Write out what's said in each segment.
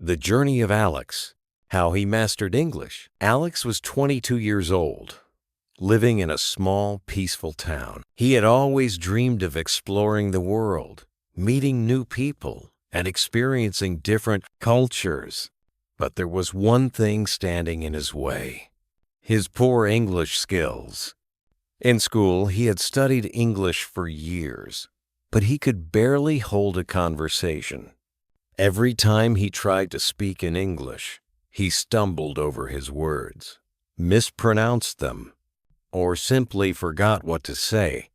The Journey of Alex, How He Mastered English. Alex was 22 years old, living in a small, peaceful town. He had always dreamed of exploring the world, meeting new people, and experiencing different cultures. But there was one thing standing in his way: his poor English skills. In school, he had studied English for years, but he could barely hold a conversation. Every time he tried to speak in English, he stumbled over his words, mispronounced them, or simply forgot what to say.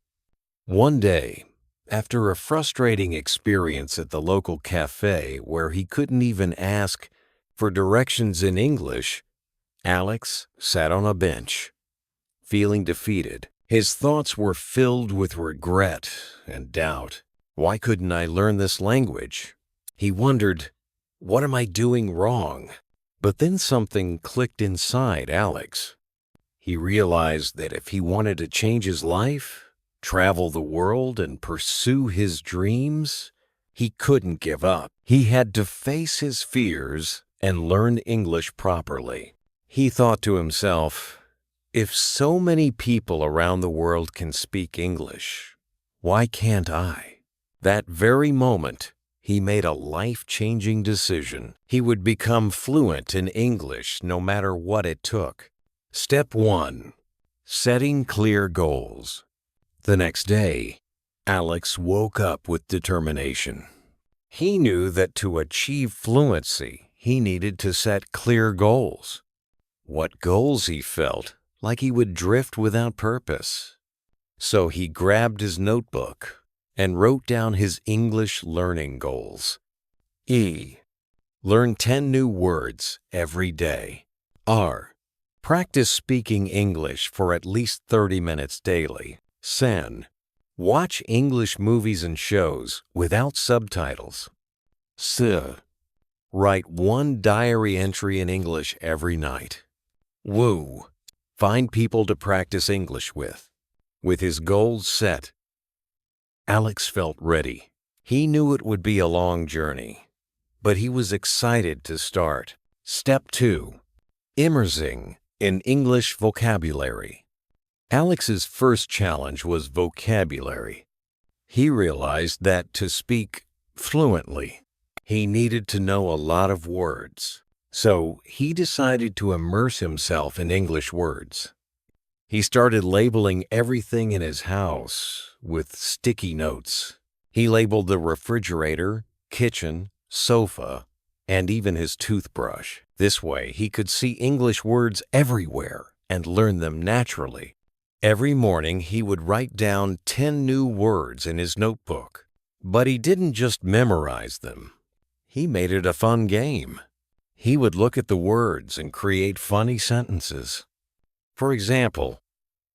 One day, after a frustrating experience at the local cafe where he couldn't even ask for directions in English, Alex sat on a bench, feeling defeated. His thoughts were filled with regret and doubt. Why couldn't I learn this language? He wondered, what am I doing wrong? But then something clicked inside Alex. He realized that if he wanted to change his life, travel the world, and pursue his dreams, he couldn't give up. He had to face his fears and learn English properly. He thought to himself, if so many people around the world can speak English, why can't I? That very moment, he made a life-changing decision. He would become fluent in English no matter what it took. Step 1. Setting clear goals. The next day, Alex woke up with determination. He knew that to achieve fluency, he needed to set clear goals. What goals he felt like he would drift without purpose. So he grabbed his notebook and wrote down his English learning goals. E. Learn 10 new words every day. R. Practice speaking English for at least 30 minutes daily. Sen. Watch English movies and shows without subtitles. S. Write 1 diary entry in English every night. Woo. Find people to practice English with. With his goals set, Alex felt ready. He knew it would be a long journey, but he was excited to start. Step 2. Immersing in English vocabulary. Alex's first challenge was vocabulary. He realized that to speak fluently, he needed to know a lot of words. So he decided to immerse himself in English words. He started labeling everything in his house with sticky notes. He labeled the refrigerator, kitchen, sofa, and even his toothbrush. This way, he could see English words everywhere and learn them naturally. Every morning, he would write down 10 new words in his notebook. But he didn't just memorize them. He made it a fun game. He would look at the words and create funny sentences. For example,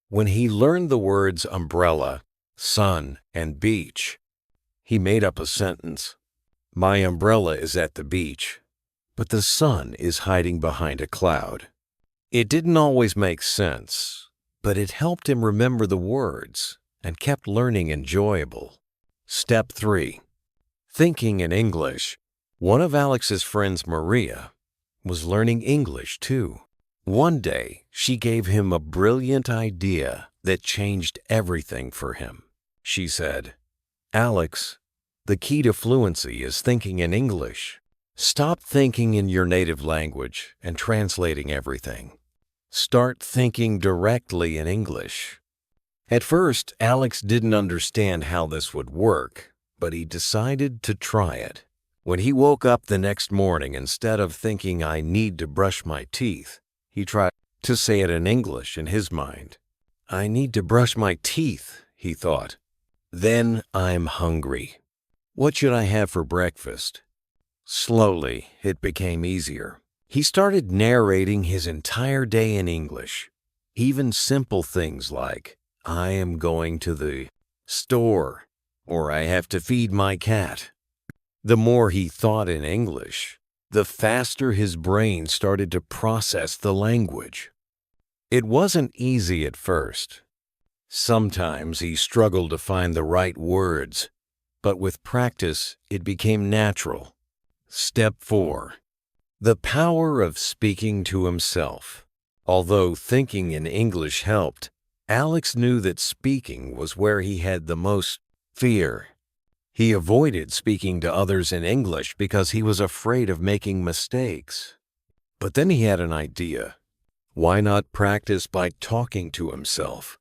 when he learned the words umbrella, sun, and beach, he made up a sentence. My umbrella is at the beach, but the sun is hiding behind a cloud. It didn't always make sense, but it helped him remember the words and kept learning enjoyable. Step 3. Thinking in English. One of Alex's friends, Maria, was learning English too. One day, she gave him a brilliant idea that changed everything for him. She said, Alex, the key to fluency is thinking in English. Stop thinking in your native language and translating everything. Start thinking directly in English. At first, Alex didn't understand how this would work, but he decided to try it. When he woke up the next morning, instead of thinking, I need to brush my teeth, he tried to say it in English in his mind. I need to brush my teeth, he thought. Then I'm hungry. What should I have for breakfast? Slowly, it became easier. He started narrating his entire day in English. Even simple things like, I am going to the store, or I have to feed my cat. The more he thought in English, the faster his brain started to process the language. It wasn't easy at first. Sometimes he struggled to find the right words, but with practice, it became natural. Step 4. The power of speaking to himself. Although thinking in English helped, Alex knew that speaking was where he had the most fear. He avoided speaking to others in English because he was afraid of making mistakes. But then he had an idea. Why not practice by talking to himself?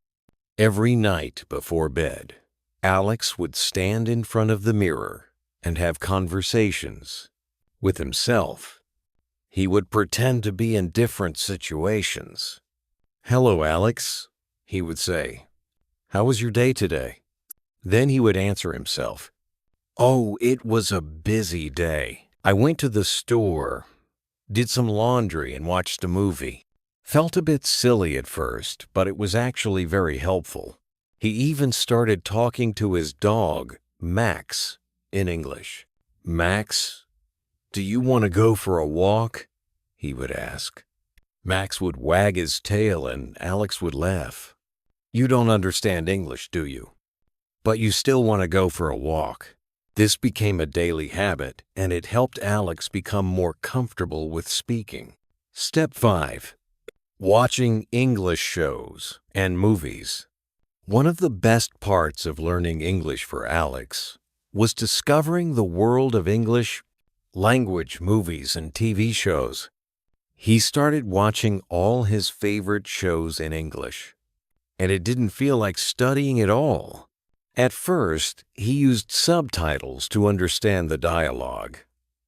Every night before bed, Alex would stand in front of the mirror and have conversations with himself. He would pretend to be in different situations. "Hello, Alex," he would say. "How was your day today?" Then he would answer himself. "Oh, it was a busy day. I went to the store, did some laundry, and watched a movie." Felt a bit silly at first, but it was actually very helpful. He even started talking to his dog, Max, in English. "Max, do you want to go for a walk?" he would ask. Max would wag his tail and Alex would laugh. "You don't understand English, do you? But you still want to go for a walk." This became a daily habit, and it helped Alex become more comfortable with speaking. Step 5. Watching English shows and movies. One of the best parts of learning English for Alex was discovering the world of English language movies and TV shows. He started watching all his favorite shows in English, and it didn't feel like studying at all. At first, he used subtitles to understand the dialogue,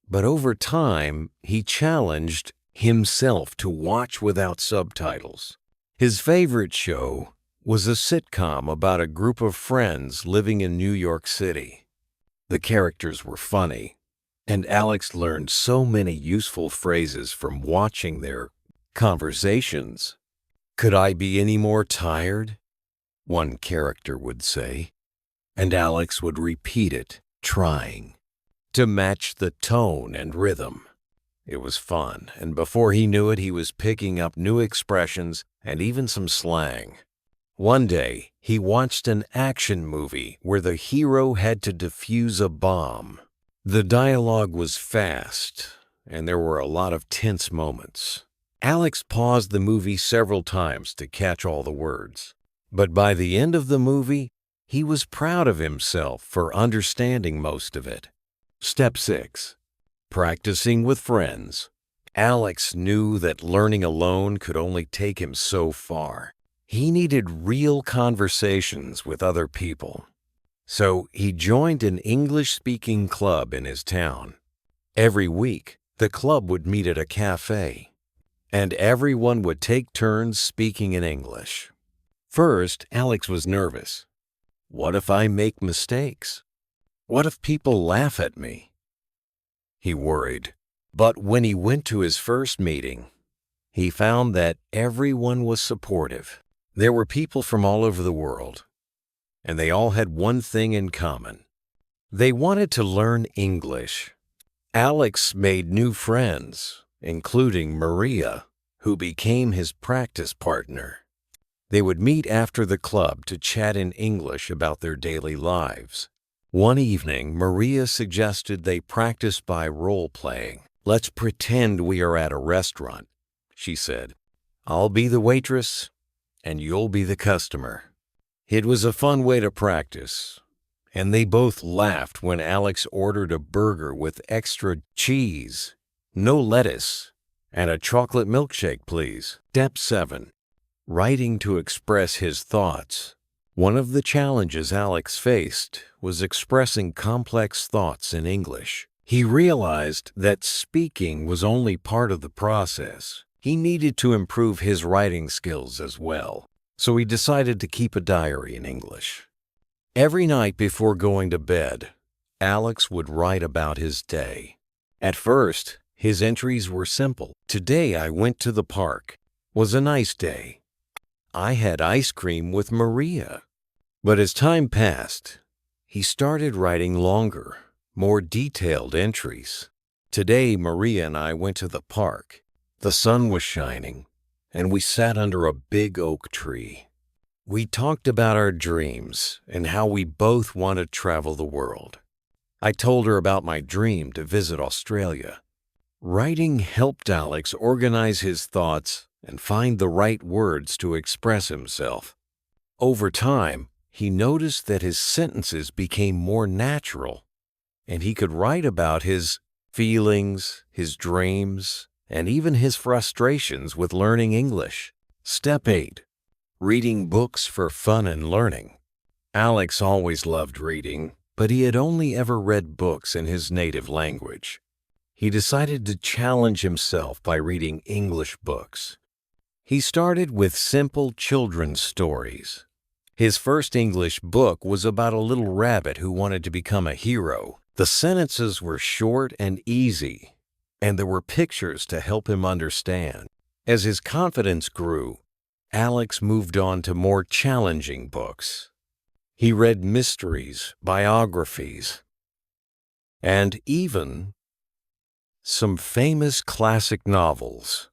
but over time, he challenged himself to watch without subtitles. His favorite show was a sitcom about a group of friends living in New York City. The characters were funny, and Alex learned so many useful phrases from watching their conversations. "Could I be any more tired?" one character would say, and Alex would repeat it, trying to match the tone and rhythm. It was fun, and before he knew it, he was picking up new expressions and even some slang. One day, he watched an action movie where the hero had to defuse a bomb. The dialogue was fast, and there were a lot of tense moments. Alex paused the movie several times to catch all the words. But by the end of the movie, he was proud of himself for understanding most of it. Step 6. Practicing with friends. Alex knew that learning alone could only take him so far. He needed real conversations with other people. So he joined an English-speaking club in his town. Every week, the club would meet at a cafe, and everyone would take turns speaking in English. First, Alex was nervous. What if I make mistakes? What if people laugh at me? He worried. But when he went to his first meeting, he found that everyone was supportive. There were people from all over the world, and they all had one thing in common. They wanted to learn English. Alex made new friends, including Maria, who became his practice partner. They would meet after the club to chat in English about their daily lives. One evening, Maria suggested they practice by role-playing. "Let's pretend we are at a restaurant," she said. "I'll be the waitress, and you'll be the customer." It was a fun way to practice, and they both laughed when Alex ordered a burger with extra cheese, no lettuce, and a chocolate milkshake, please. Step 7. Writing to express his thoughts. One of the challenges Alex faced was expressing complex thoughts in English. He realized that speaking was only part of the process. He needed to improve his writing skills as well, so he decided to keep a diary in English. Every night before going to bed, Alex would write about his day. At first, his entries were simple. "Today I went to the park. Was a nice day. I had ice cream with Maria." But as time passed, he started writing longer, more detailed entries. "Today, Maria and I went to the park. The sun was shining, and we sat under a big oak tree. We talked about our dreams and how we both want to travel the world. I told her about my dream to visit Australia. Writing helped Alex organize his thoughts and find the right words to express himself. Over time, he noticed that his sentences became more natural, and he could write about his feelings, his dreams, and even his frustrations with learning English. Step 8. Reading books for fun and learning. Alex always loved reading, but he had only ever read books in his native language. He decided to challenge himself by reading English books. He started with simple children's stories. His first English book was about a little rabbit who wanted to become a hero. The sentences were short and easy, and there were pictures to help him understand. As his confidence grew, Alex moved on to more challenging books. He read mysteries, biographies, and even some famous classic novels.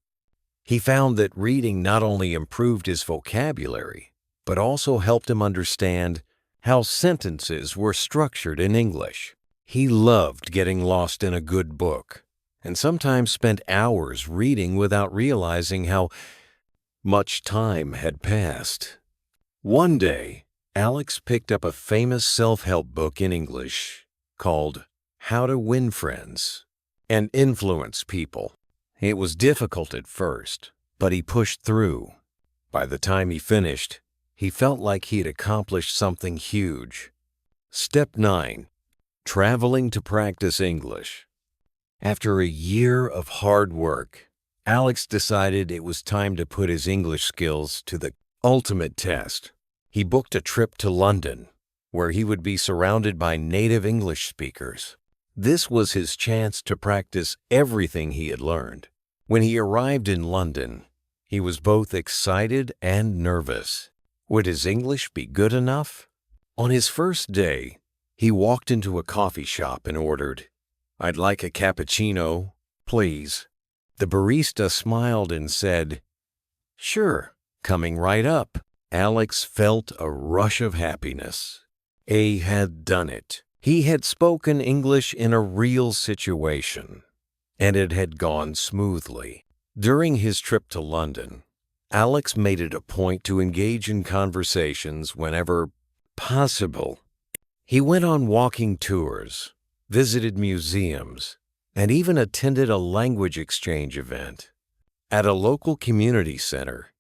He found that reading not only improved his vocabulary, but also helped him understand how sentences were structured in English. He loved getting lost in a good book, and sometimes spent hours reading without realizing how much time had passed. One day, Alex picked up a famous self-help book in English called How to Win Friends and Influence People. It was difficult at first, but he pushed through. By the time he finished, he felt like he had accomplished something huge. Step 9. Traveling to practice English. After a year of hard work, Alex decided it was time to put his English skills to the ultimate test. He booked a trip to London, where he would be surrounded by native English speakers. This was his chance to practice everything he had learned. When he arrived in London, he was both excited and nervous. Would his English be good enough? On his first day, he walked into a coffee shop and ordered, "I'd like a cappuccino, please." The barista smiled and said, "Sure, coming right up." Alex felt a rush of happiness. He had done it. He had spoken English in a real situation, and it had gone smoothly. During his trip to London, Alex made it a point to engage in conversations whenever possible. He went on walking tours, visited museums, and even attended a language exchange event at a local community center.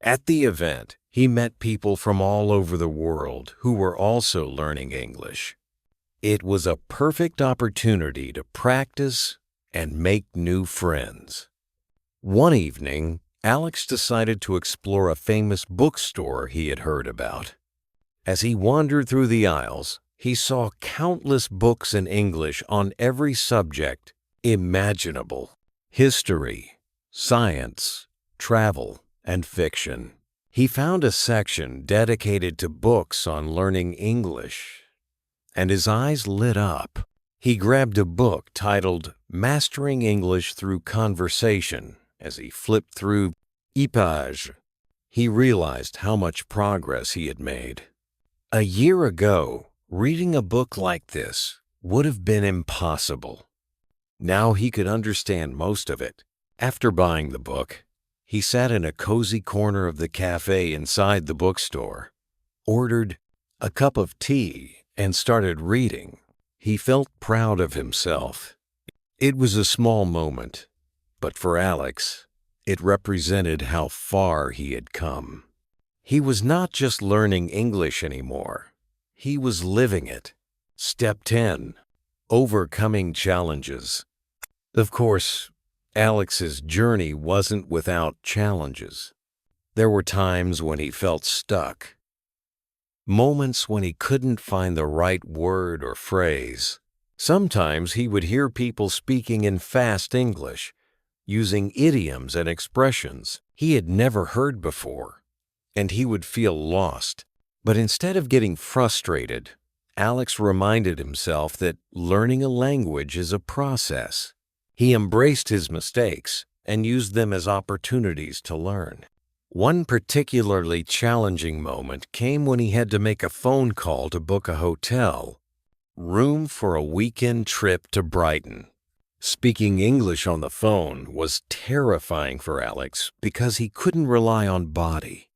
At the event, he met people from all over the world who were also learning English. It was a perfect opportunity to practice and make new friends. One evening, Alex decided to explore a famous bookstore he had heard about. As he wandered through the aisles, he saw countless books in English on every subject imaginable: history, science, travel, and fiction. He found a section dedicated to books on learning English, and his eyes lit up. He grabbed a book titled Mastering English Through Conversation. As he flipped through each page, he realized how much progress he had made. A year ago, reading a book like this would have been impossible. Now he could understand most of it. After buying the book, he sat in a cozy corner of the cafe inside the bookstore, ordered a cup of tea, and started reading. He felt proud of himself. It was a small moment, but for Alex, it represented how far he had come. He was not just learning English anymore. He was living it. Step 10. Overcoming challenges. Of course, Alex's journey wasn't without challenges. There were times when he felt stuck, moments when he couldn't find the right word or phrase. Sometimes he would hear people speaking in fast English, using idioms and expressions he had never heard before, and he would feel lost. But instead of getting frustrated, Alex reminded himself that learning a language is a process. He embraced his mistakes and used them as opportunities to learn. One particularly challenging moment came when he had to make a phone call to book a hotel room for a weekend trip to Brighton. Speaking English on the phone was terrifying for Alex because he couldn't rely on body,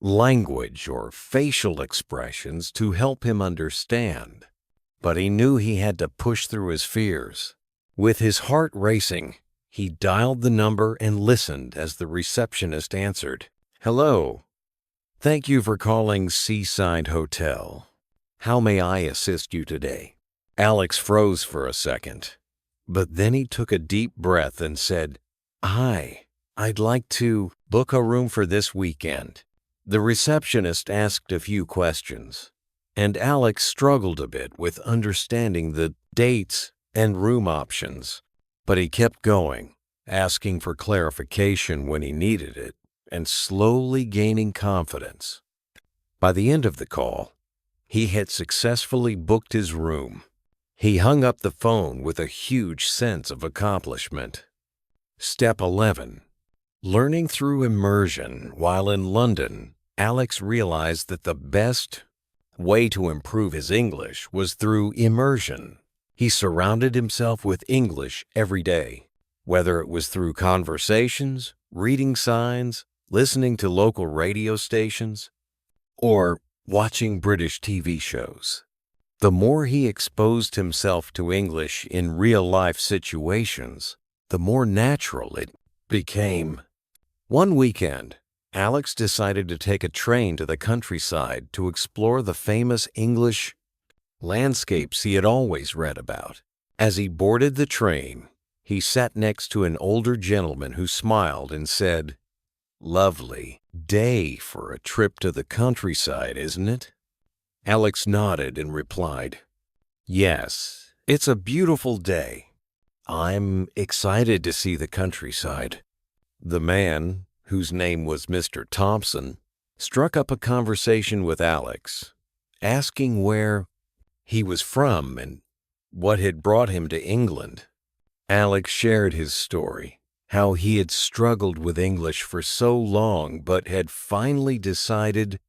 language, or facial expressions to help him understand. But he knew he had to push through his fears. With his heart racing, he dialed the number and listened as the receptionist answered. "Hello. Thank you for calling Seaside Hotel. How may I assist you today?" Alex froze for a second, but then he took a deep breath and said, "Hi, I'd like to book a room for this weekend." The receptionist asked a few questions, and Alex struggled a bit with understanding the dates and room options. But he kept going, asking for clarification when he needed it, and slowly gaining confidence. By the end of the call, he had successfully booked his room. He hung up the phone with a huge sense of accomplishment. Step 11. Learning through immersion. While in London, Alex realized that the best way to improve his English was through immersion. He surrounded himself with English every day, whether it was through conversations, reading signs, listening to local radio stations, or watching British TV shows. The more he exposed himself to English in real-life situations, the more natural it became. One weekend, Alex decided to take a train to the countryside to explore the famous English landscapes he had always read about. As he boarded the train, he sat next to an older gentleman who smiled and said, "Lovely day for a trip to the countryside, isn't it?" Alex nodded and replied, "Yes, it's a beautiful day. I'm excited to see the countryside." The man, whose name was Mr. Thompson, struck up a conversation with Alex, asking where he was from and what had brought him to England. Alex shared his story, how he had struggled with English for so long but had finally decided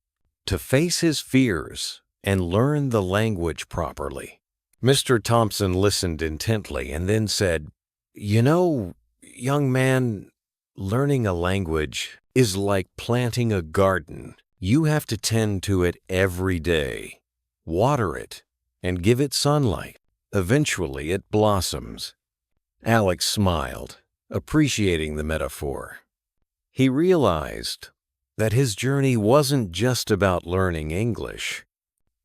to face his fears and learn the language properly. Mr. Thompson listened intently and then said, "You know, young man, learning a language is like planting a garden. You have to tend to it every day, water it, and give it sunlight. Eventually it blossoms." Alex smiled, appreciating the metaphor. He realized that his journey wasn't just about learning English.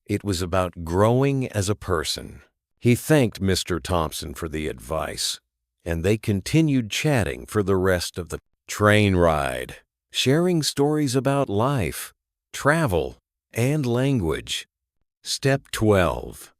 It was about growing as a person. He thanked Mr. Thompson for the advice, and they continued chatting for the rest of the train ride, sharing stories about life, travel, and language. Step 12.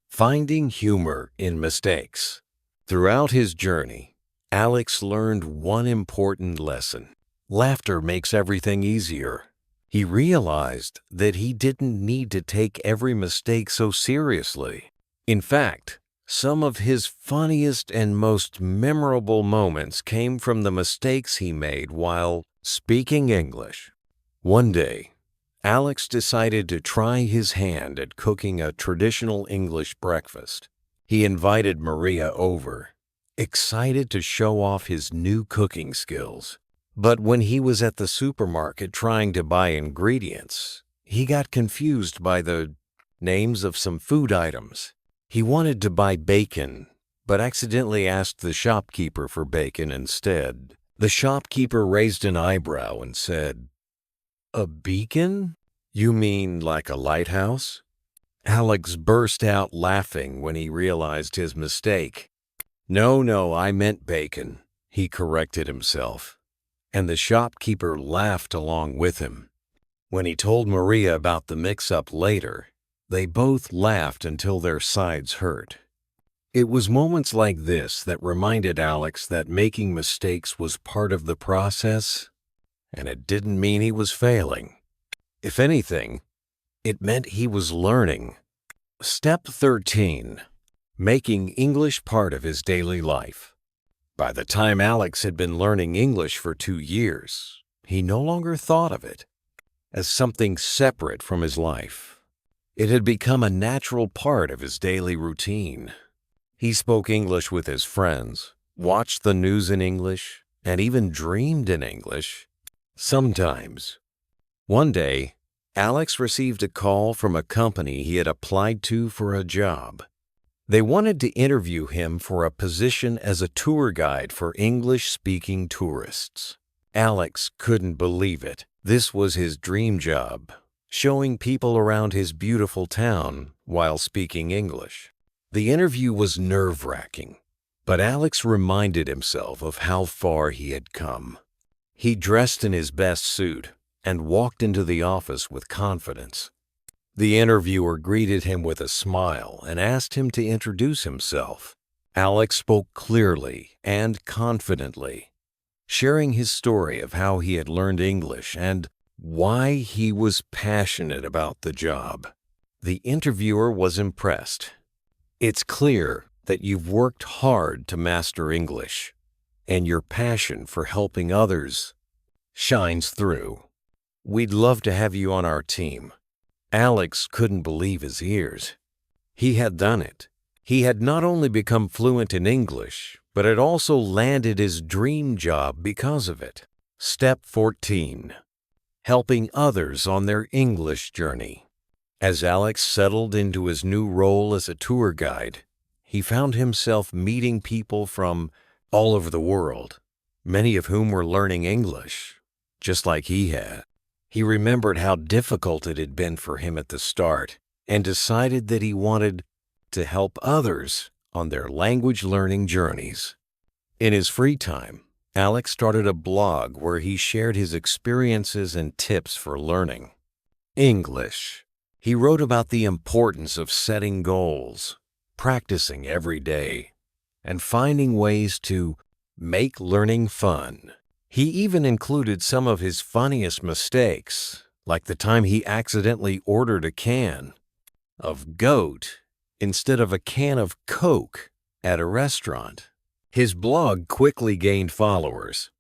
Finding humor in mistakes. Throughout his journey, Alex learned one important lesson. Laughter makes everything easier. He realized that he didn't need to take every mistake so seriously. In fact, some of his funniest and most memorable moments came from the mistakes he made while speaking English. One day, Alex decided to try his hand at cooking a traditional English breakfast. He invited Maria over, excited to show off his new cooking skills. But when he was at the supermarket trying to buy ingredients, he got confused by the names of some food items. He wanted to buy bacon, but accidentally asked the shopkeeper for bacon instead. The shopkeeper raised an eyebrow and said, "A beacon? You mean like a lighthouse?" Alex burst out laughing when he realized his mistake. No, I meant bacon," he corrected himself, and the shopkeeper laughed along with him. When he told Maria about the mix-up later, they both laughed until their sides hurt. It was moments like this that reminded Alex that making mistakes was part of the process, and it didn't mean he was failing. If anything, it meant he was learning. Step 13. Making English part of his daily life. By the time Alex had been learning English for 2 years, he no longer thought of it as something separate from his life. It had become a natural part of his daily routine. He spoke English with his friends, watched the news in English, and even dreamed in English. Sometimes. One day, Alex received a call from a company he had applied to for a job. They wanted to interview him for a position as a tour guide for English-speaking tourists. Alex couldn't believe it. This was his dream job, showing people around his beautiful town while speaking English. The interview was nerve-wracking, but Alex reminded himself of how far he had come. He dressed in his best suit and walked into the office with confidence. The interviewer greeted him with a smile and asked him to introduce himself. Alex spoke clearly and confidently, sharing his story of how he had learned English and why he was passionate about the job. The interviewer was impressed. "It's clear that you've worked hard to master English, and your passion for helping others shines through. We'd love to have you on our team." Alex couldn't believe his ears. He had done it. He had not only become fluent in English, but had also landed his dream job because of it. Step 14. Helping others on their English journey. As Alex settled into his new role as a tour guide, he found himself meeting people from all over the world, many of whom were learning English, just like he had. He remembered how difficult it had been for him at the start and decided that he wanted to help others on their language learning journeys. In his free time, Alex started a blog where he shared his experiences and tips for learning English. He wrote about the importance of setting goals, practicing every day, and finding ways to make learning fun. He even included some of his funniest mistakes, like the time he accidentally ordered a can of goat instead of a can of Coke at a restaurant. His blog quickly gained followers,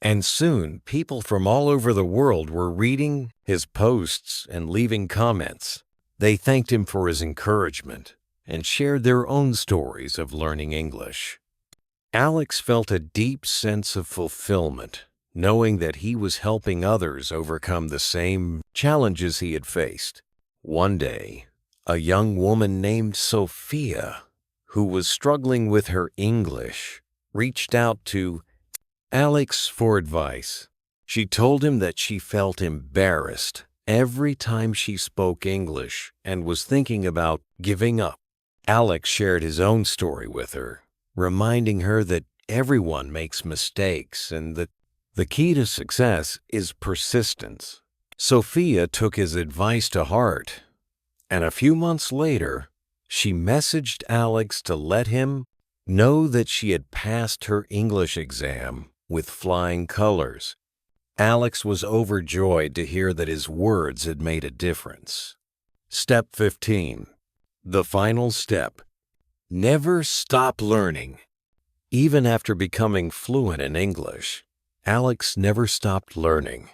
and soon people from all over the world were reading his posts and leaving comments. They thanked him for his encouragement and shared their own stories of learning English. Alex felt a deep sense of fulfillment, knowing that he was helping others overcome the same challenges he had faced. One day, a young woman named Sophia, who was struggling with her English, reached out to Alex for advice. She told him that she felt embarrassed every time she spoke English and was thinking about giving up. Alex shared his own story with her, reminding her that everyone makes mistakes and that the key to success is persistence. Sophia took his advice to heart, and a few months later, she messaged Alex to let him know that she had passed her English exam with flying colors. Alex was overjoyed to hear that his words had made a difference. Step 15. The final step. Never stop learning. Even after becoming fluent in English, Alex never stopped learning.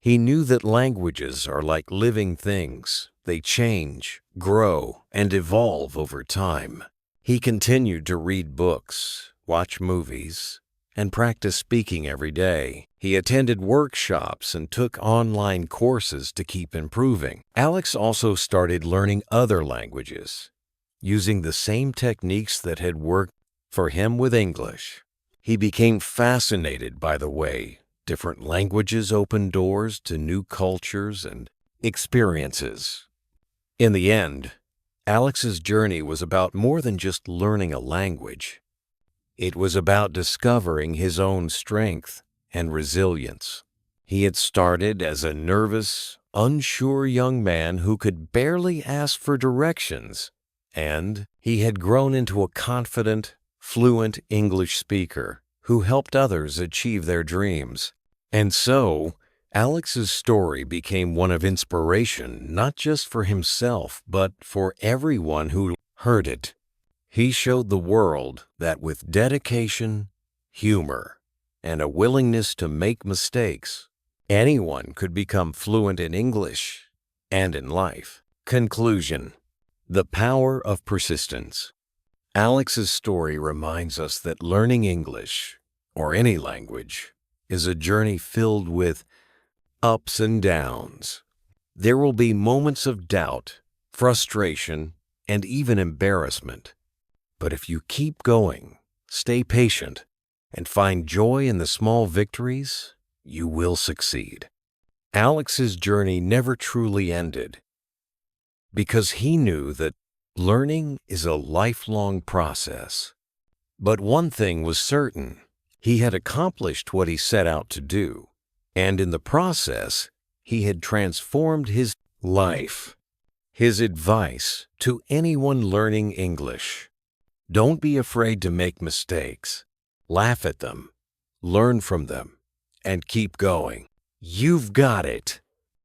He knew that languages are like living things. They change, grow, and evolve over time. He continued to read books, watch movies, and practice speaking every day. He attended workshops and took online courses to keep improving. Alex also started learning other languages, using the same techniques that had worked for him with English. He became fascinated by the way different languages open doors to new cultures and experiences. In the end, Alex's journey was about more than just learning a language. It was about discovering his own strength and resilience. He had started as a nervous, unsure young man who could barely ask for directions, and he had grown into a confident, fluent English speaker who helped others achieve their dreams. And so, Alex's story became one of inspiration not just for himself, but for everyone who heard it. He showed the world that with dedication, humor, and a willingness to make mistakes, anyone could become fluent in English and in life. Conclusion: the power of persistence. Alex's story reminds us that learning English, or any language, is a journey filled with ups and downs. There will be moments of doubt, frustration, and even embarrassment. But if you keep going, stay patient, and find joy in the small victories, you will succeed. Alex's journey never truly ended because he knew that learning is a lifelong process. But one thing was certain: he had accomplished what he set out to do, and in the process, he had transformed his life. His advice to anyone learning English: don't be afraid to make mistakes. Laugh at them, learn from them, and keep going. You've got it.